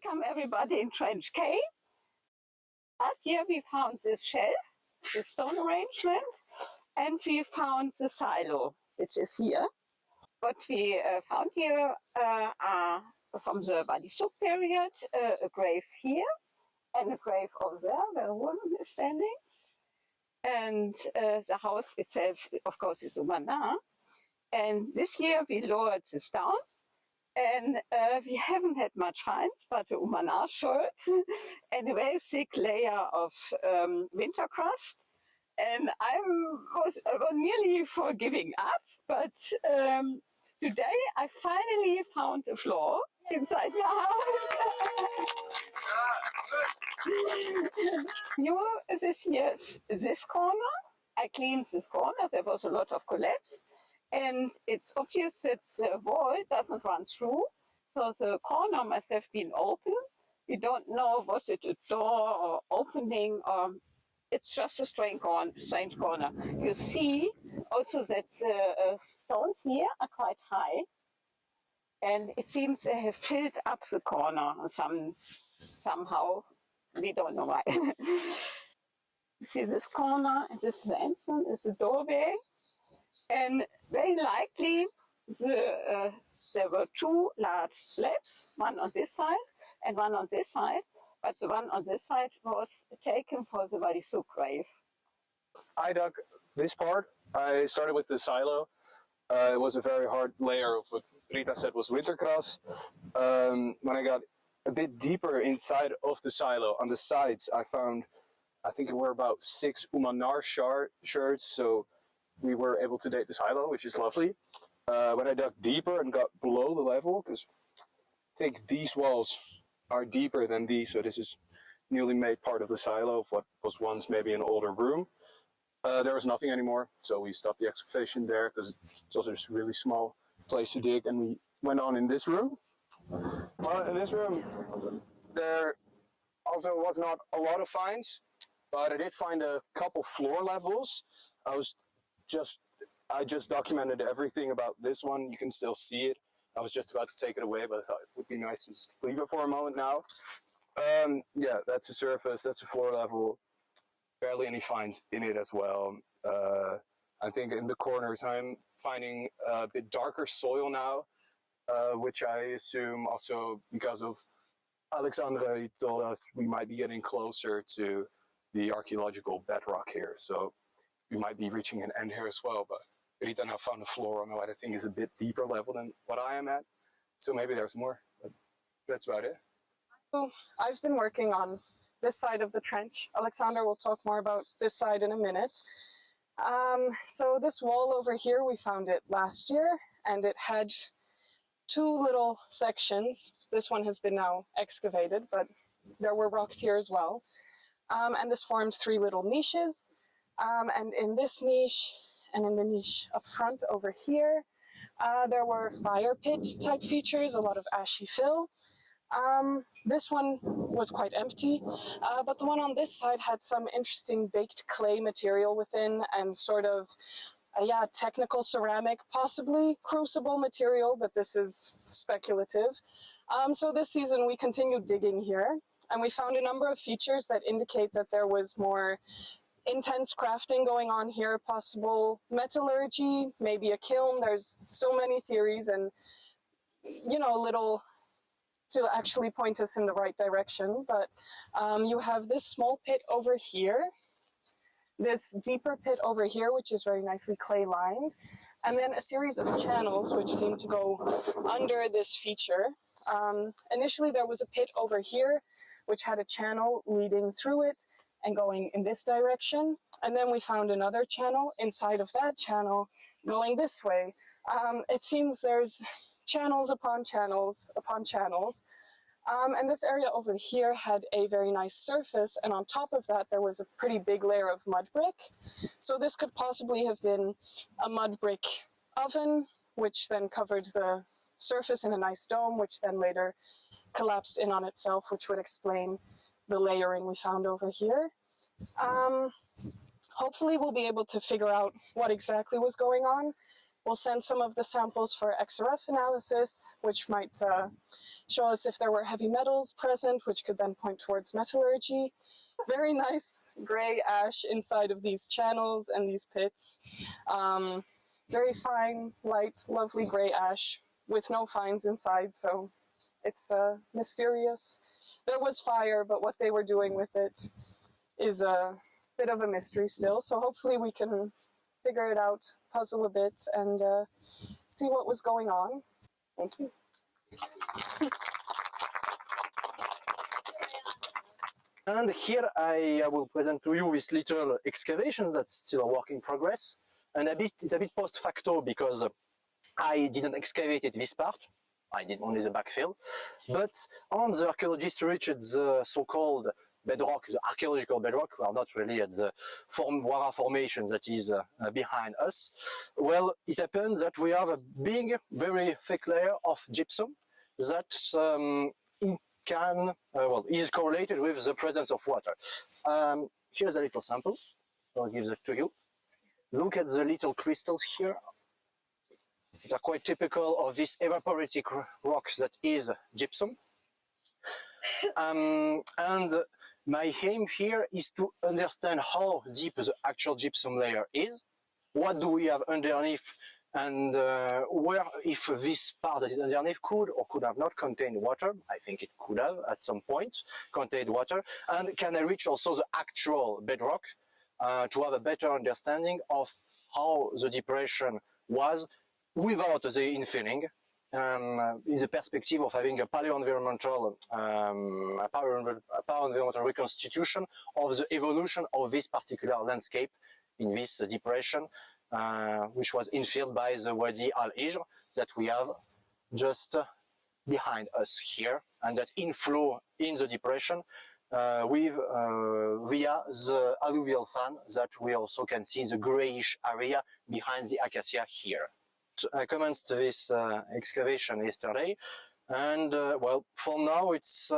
Welcome everybody in Trench K. Last year we found this shelf, the stone arrangement, and we found the silo, which is here. What we found here are from the Balisuk period, a grave here and a grave over there where a woman is standing. And the house itself, of course, is Umana. And this year we lowered this down. And we haven't had much finds, but the Umana showed, and a very thick layer of winter crust. And I was nearly for giving up, but today I finally found a floor inside the house. New this year, this corner, I cleaned this corner, there was a lot of collapse. And it's obvious that the wall doesn't run through, so the corner must have been open. We don't know, was it a door or opening, or it's just a strange corner. You see also that the stones here are quite high, and it seems they have filled up the corner somehow. We don't know why. You see this corner, and this entrance is the doorway. And very likely there were two large slabs, one on this side and one on this side, but the one on this side was taken for the Balisuk grave. I dug this part. I started with the silo. It was a very hard layer of what Rita said was wintergras. When I got a bit deeper inside of the silo, on the sides, I found, I think it were about 6 Umanar shards, so we were able to date the silo, which is lovely. When I dug deeper and got below the level, because I think these walls are deeper than these, so this is newly made part of the silo of what was once maybe an older room. There was nothing anymore, so we stopped the excavation there, because it's also just a really small place to dig, and we went on in this room. Well, in this room, there also was not a lot of finds, but I did find a couple floor levels. I just documented everything about this one. You can still see it. I was just about to take it away, but I thought it would be nice to just leave it for a moment now. Yeah, that's a surface, that's a floor level. Barely any finds in it as well. I think in the corners I'm finding a bit darker soil now, which I assume also because of Alexandra, he told us we might be getting closer to the archaeological bedrock here. So we might be reaching an end here as well, but Rita now found a floor on what I think is a bit deeper level than what I am at. So maybe there's more, but that's about it. So I've been working on this side of the trench. Alexander will talk more about this side in a minute. So this wall over here, we found it last year, and it had 2 little sections. This one has been now excavated, but there were rocks here as well. And this formed 3 little niches. And in this niche, and in the niche up front over here, there were fire pit type features, a lot of ashy fill. This one was quite empty, but the one on this side had some interesting baked clay material within, and sort of, technical ceramic, possibly crucible material, but this is speculative. So this season we continued digging here, and we found a number of features that indicate that there was more intense crafting going on here, possible metallurgy, maybe a kiln. There's still many theories, and little to actually point us in the right direction. But you have this small pit over here, this deeper pit over here, which is very nicely clay lined, and then a series of channels which seem to go under this feature. Initially there was a pit over here which had a channel leading through it and going in this direction, and then we found another channel inside of that channel going this way. It seems there's channels upon channels upon channels, and this area over here had a very nice surface, and on top of that there was a pretty big layer of mud brick. So this could possibly have been a mud brick oven, which then covered the surface in a nice dome, which then later collapsed in on itself, which would explain the layering we found over here. Hopefully we'll be able to figure out what exactly was going on. We'll send some of the samples for XRF analysis, which might show us if there were heavy metals present, which could then point towards metallurgy. Very nice grey ash inside of these channels and these pits. Very fine, light, lovely grey ash with no fines inside, so it's mysterious. There was fire, but what they were doing with it is a bit of a mystery still, so hopefully we can figure it out, puzzle a bit, and see what was going on. Thank you. And here I will present to you this little excavation that's still a work in progress. And it's a bit post facto because I didn't excavate it this part. I did only the backfill. But on the archaeologists reached the so-called bedrock, the archaeological bedrock, we are not really at the Wara formation that is behind us. Well, it happens that we have a big, very thick layer of gypsum that is correlated with the presence of water. Here's a little sample, so I'll give that to you. Look at the little crystals here. They're quite typical of this evaporitic rock that is gypsum. And my aim here is to understand how deep the actual gypsum layer is, what do we have underneath, and where, if this part that is underneath could or could have not contained water. I think it could have at some point contained water. And can I reach also the actual bedrock to have a better understanding of how the depression was without the infilling, in the perspective of having a paleo-environmental reconstitution of the evolution of this particular landscape in this depression, which was infilled by the Wadi Al-Hijr that we have just behind us here, and that inflow in the depression via the alluvial fan that we also can see in the grayish area behind the acacia here. I commenced this excavation yesterday, and well, for now it's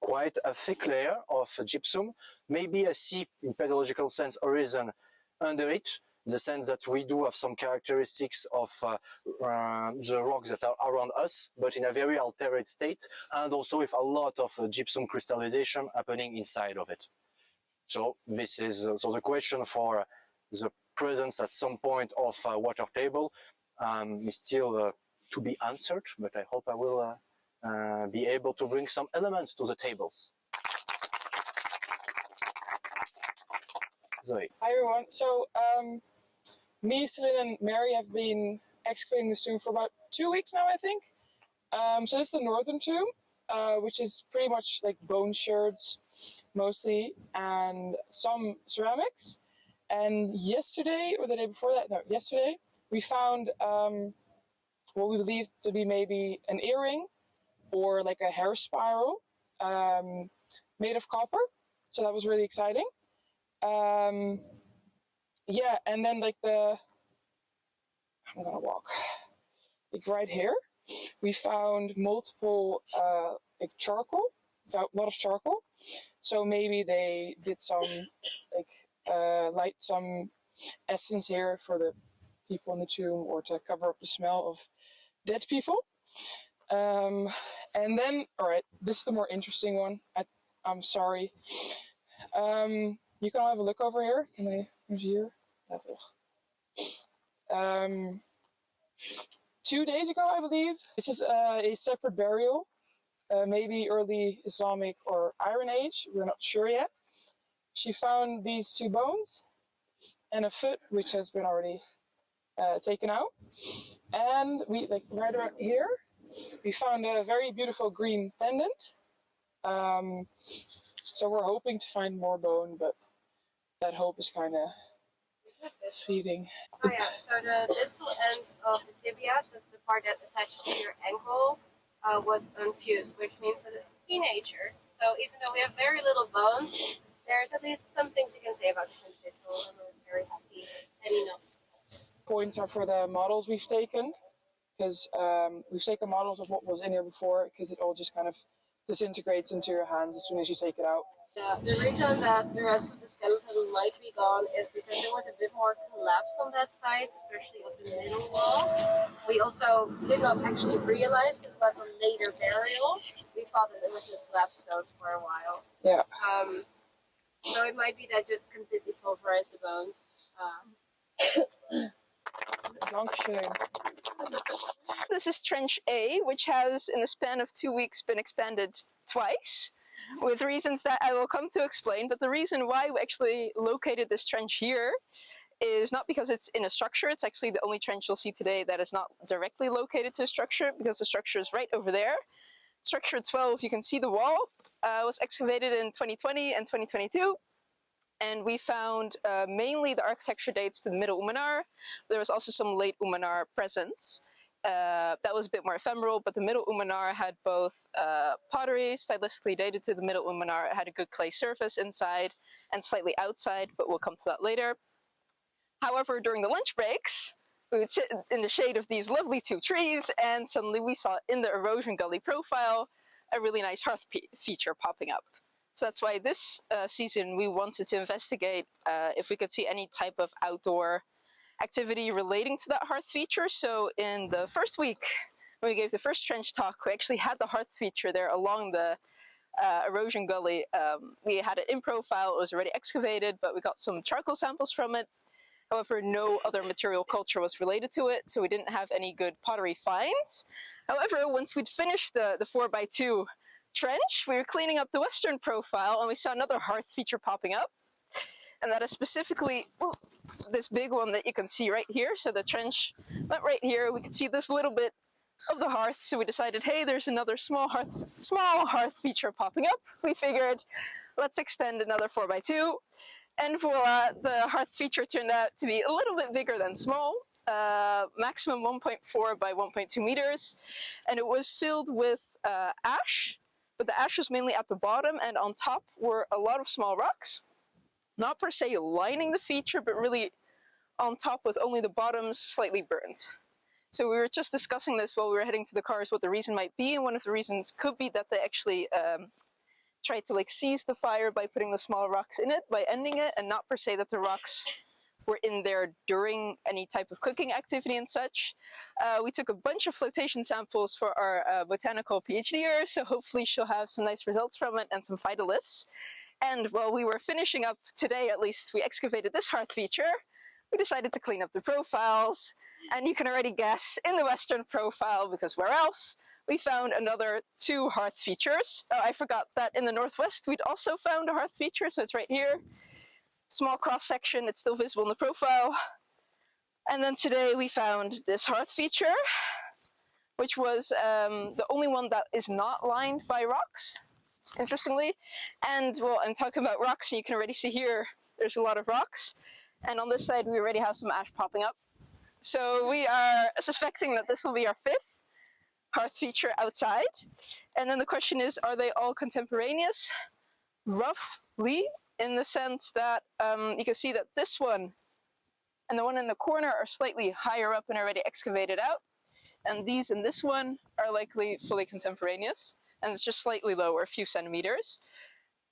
quite a thick layer of gypsum, maybe a seep in pedological sense horizon under it, in the sense that we do have some characteristics of the rocks that are around us, but in a very altered state, and also with a lot of gypsum crystallization happening inside of it. So this is so the question for the presence at some point of water table is still to be answered, but I hope I will be able to bring some elements to the tables. Zoe. Hi everyone. So me, Celine, and Mary have been excavating this tomb for about 2 weeks now, I think. So this is the northern tomb, which is pretty much like bone sherds mostly, and some ceramics. And yesterday, or the day before that, no, yesterday, we found what we believe to be maybe an earring or like a hair spiral made of copper. So that was really exciting. Yeah, and then like I'm gonna walk, like right here, we found multiple like charcoal, a lot of charcoal. So maybe they did some like light some essence here for the people in the tomb, or to cover up the smell of dead people. And then, all right, this is the more interesting one. I'm sorry. You can all have a look over here. Can I here? That's it. 2 days ago, I believe. This is a separate burial, maybe early Islamic or Iron Age. We're not sure yet. She found these 2 bones and a foot, which has been already taken out. And we, like right around here, we found a very beautiful green pendant. So we're hoping to find more bone, but that hope is kind of fleeting. Oh yeah, so the distal end of the tibia, so it's the part that attaches to your ankle, was unfused, which means that it's a teenager. So even though we have very little bones, there's at least some things you can say about the distal, and we're very happy. And you know, Points are for the models we've taken, because we've taken models of what was in here before, because it all just kind of disintegrates into your hands as soon as you take it out. the reason that the rest of the skeleton might be gone is because there was a bit more collapse on that side, especially of the middle wall. We also did not actually realize this was a later burial. We thought that it was just left stones for a while. Yeah. So it might be that just completely pulverized the bones. Dankeschön. This is Trench A, which has, in the span of 2 weeks, been expanded twice, with reasons that I will come to explain. But the reason why we actually located this trench here is not because it's in a structure. It's actually the only trench you'll see today that is not directly located to a structure, because the structure is right over there. Structure 12, you can see the wall, was excavated in 2020 and 2022. And we found mainly the architecture dates to the Middle Umanar. There was also some late Umanar presence. That was a bit more ephemeral, but the Middle Umanar had both pottery, stylistically dated to the Middle Umanar. It had a good clay surface inside and slightly outside, but we'll come to that later. However, during the lunch breaks, we would sit in the shade of these lovely 2 trees, and suddenly we saw in the erosion gully profile a really nice hearth feature popping up. So that's why this season we wanted to investigate if we could see any type of outdoor activity relating to that hearth feature. So in the first week, when we gave the first trench talk, we actually had the hearth feature there along the erosion gully. We had it in profile, it was already excavated, but we got some charcoal samples from it. However, no other material culture was related to it, so we didn't have any good pottery finds. However, once we'd finished the 4x2 trench, we were cleaning up the western profile and we saw another hearth feature popping up. And that is specifically this big one that you can see right here. So the trench went right here. We could see this little bit of the hearth. So we decided, hey, there's another small hearth feature popping up. We figured, let's extend another 4x2. And voila, the hearth feature turned out to be a little bit bigger than small. Maximum 1.4 by 1.2 meters. And it was filled with ash. But the ash was mainly at the bottom, and on top were a lot of small rocks. Not per se lining the feature, but really on top with only the bottoms slightly burnt. So we were just discussing this while we were heading to the cars, what the reason might be, and one of the reasons could be that they actually tried to seize the fire by putting the small rocks in it, by ending it, and not per se that the rocks were in there during any type of cooking activity and such. We took a bunch of flotation samples for our botanical PhDer, so hopefully she'll have some nice results from it and some phytoliths. And while we were finishing up today, at least, we excavated this hearth feature. We decided to clean up the profiles, and you can already guess in the western profile, because where else, we found another 2 hearth features. Oh, I forgot that in the northwest we'd also found a hearth feature, so it's right here. Small cross section, it's still visible in the profile. And then today we found this hearth feature, which was the only one that is not lined by rocks, interestingly. And well, I'm talking about rocks, and you can already see here there's a lot of rocks. And on this side we already have some ash popping up. So we are suspecting that this will be our 5th hearth feature outside. And then the question is, are they all contemporaneous? Roughly, in the sense that you can see that this one and the one in the corner are slightly higher up and already excavated out. And these and this one are likely fully contemporaneous, and it's just slightly lower, a few centimeters.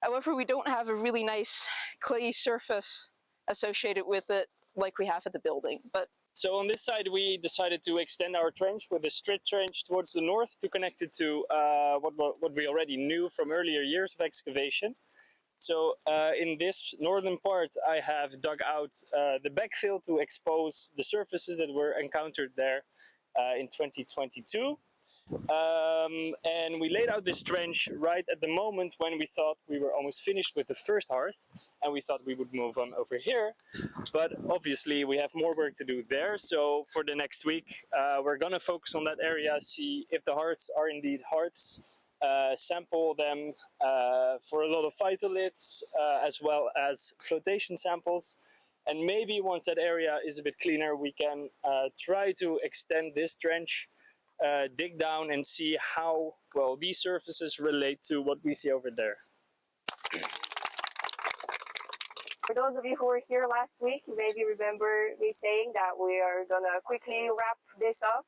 However, we don't have a really nice clay surface associated with it like we have at the building. So on this side, we decided to extend our trench with a straight trench towards the north to connect it to what we already knew from earlier years of excavation. So in this northern part, I have dug out the backfill to expose the surfaces that were encountered there in 2022. And we laid out this trench right at the moment when we thought we were almost finished with the first hearth, and we thought we would move on over here. But obviously we have more work to do there. So for the next week, we're going to focus on that area, see if the hearths are indeed hearths, sample them for a lot of phytoliths, as well as flotation samples. And maybe once that area is a bit cleaner, we can try to extend this trench, dig down and see how well these surfaces relate to what we see over there. For those of you who were here last week, you maybe remember me saying that we are gonna quickly wrap this up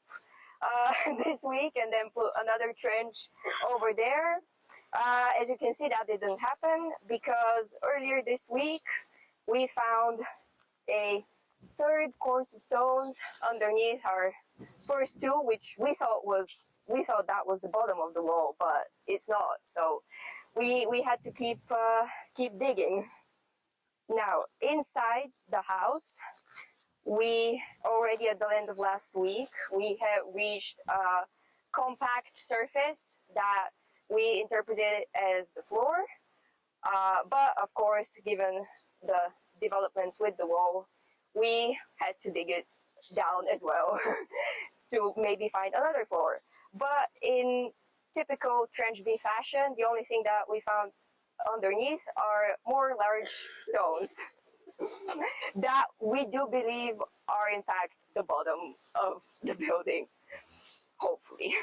this week and then put another trench over there. As you can see, that didn't happen because earlier this week we found a third course of stones underneath our first two, which we thought that was the bottom of the wall, but it's not. So we had to keep digging. Now inside the house, we already at the end of last week we have reached a compact surface that we interpreted as the floor, but of course, given the developments with the wall, we had to dig it down as well to maybe find another floor. But in typical Trench B fashion, the only thing that we found underneath are more large stones that we do believe are in fact the bottom of the building, hopefully.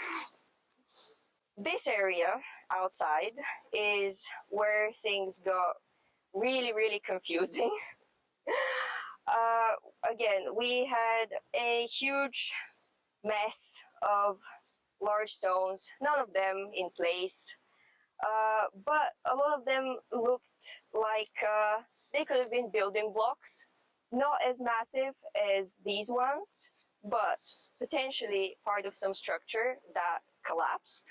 This area outside is where things got really, really confusing. Again, we had a huge mess of large stones, none of them in place, but a lot of them looked like they could have been building blocks, not as massive as these ones, but potentially part of some structure that collapsed.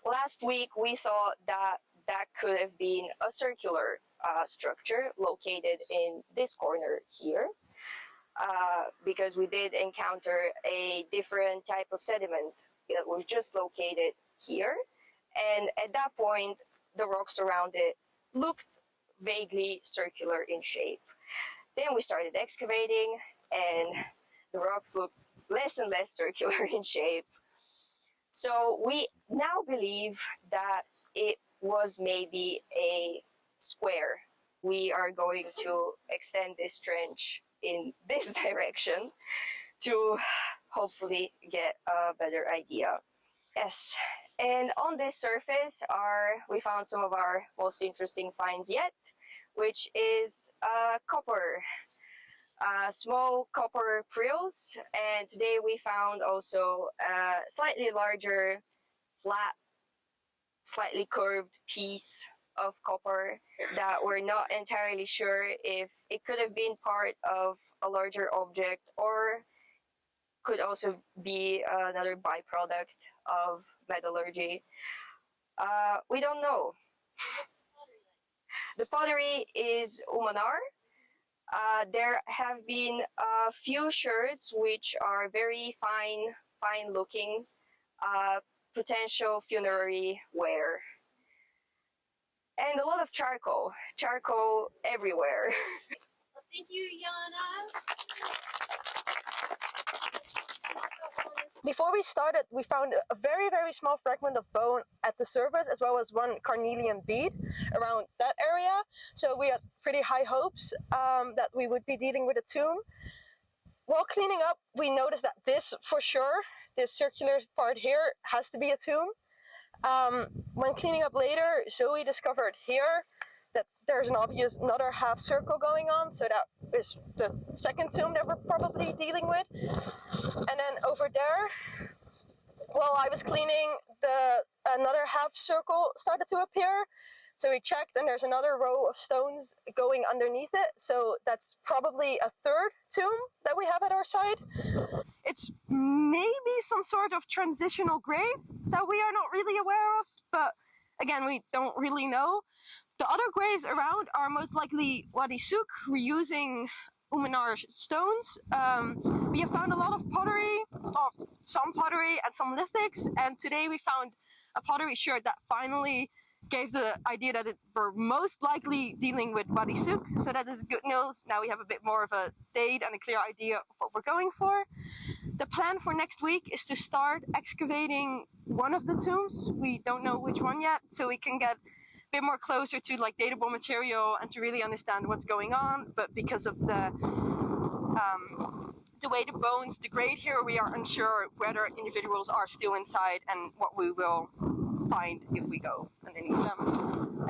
Last week we saw that could have been a circular structure located in this corner here, because we did encounter a different type of sediment that was just located here, and at that point the rocks around it looked vaguely circular in shape. Then we started excavating and the rocks looked less and less circular in shape. So we now believe that it was maybe a square. We are going to extend this trench in this direction to hopefully get a better idea. Yes, and on this surface we found some of our most interesting finds yet, which is copper. Small copper prills, and today we found also a slightly larger, flat, slightly curved piece of copper that we're not entirely sure if it could have been part of a larger object or could also be another byproduct of metallurgy. We don't know. The pottery is Umanar. There have been a few sherds which are very fine looking, potential funerary wear. And a lot of charcoal everywhere. Thank you, Yana. Before we started, we found a very, very small fragment of bone at the surface, as well as one carnelian bead around that area. So we had pretty high hopes that we would be dealing with a tomb. While cleaning up, we noticed that this circular part here has to be a tomb. When cleaning up later, Zoe discovered here that there's an obvious another half circle going on, so that is the second tomb that we're probably dealing with. And then over there, while I was cleaning, another half circle started to appear. So we checked, and there's another row of stones going underneath it. So that's probably a third tomb that we have at our side. It's maybe some sort of transitional grave that we are not really aware of, but again, we don't really know. The other graves around are most likely Wadi Souk, reusing Umanar stones. We have found a lot of pottery, some pottery and some lithics, and today we found a pottery sherd that finally gave the idea that we're most likely dealing with Wadi Souk, so that is good news. Now we have a bit more of a date and a clear idea of what we're going for. The plan for next week is to start excavating one of the tombs. We don't know which one yet, so we can get a bit more closer to like datable material and to really understand what's going on. But because of the way the bones degrade here, we are unsure whether individuals are still inside and what we will find if we go underneath them.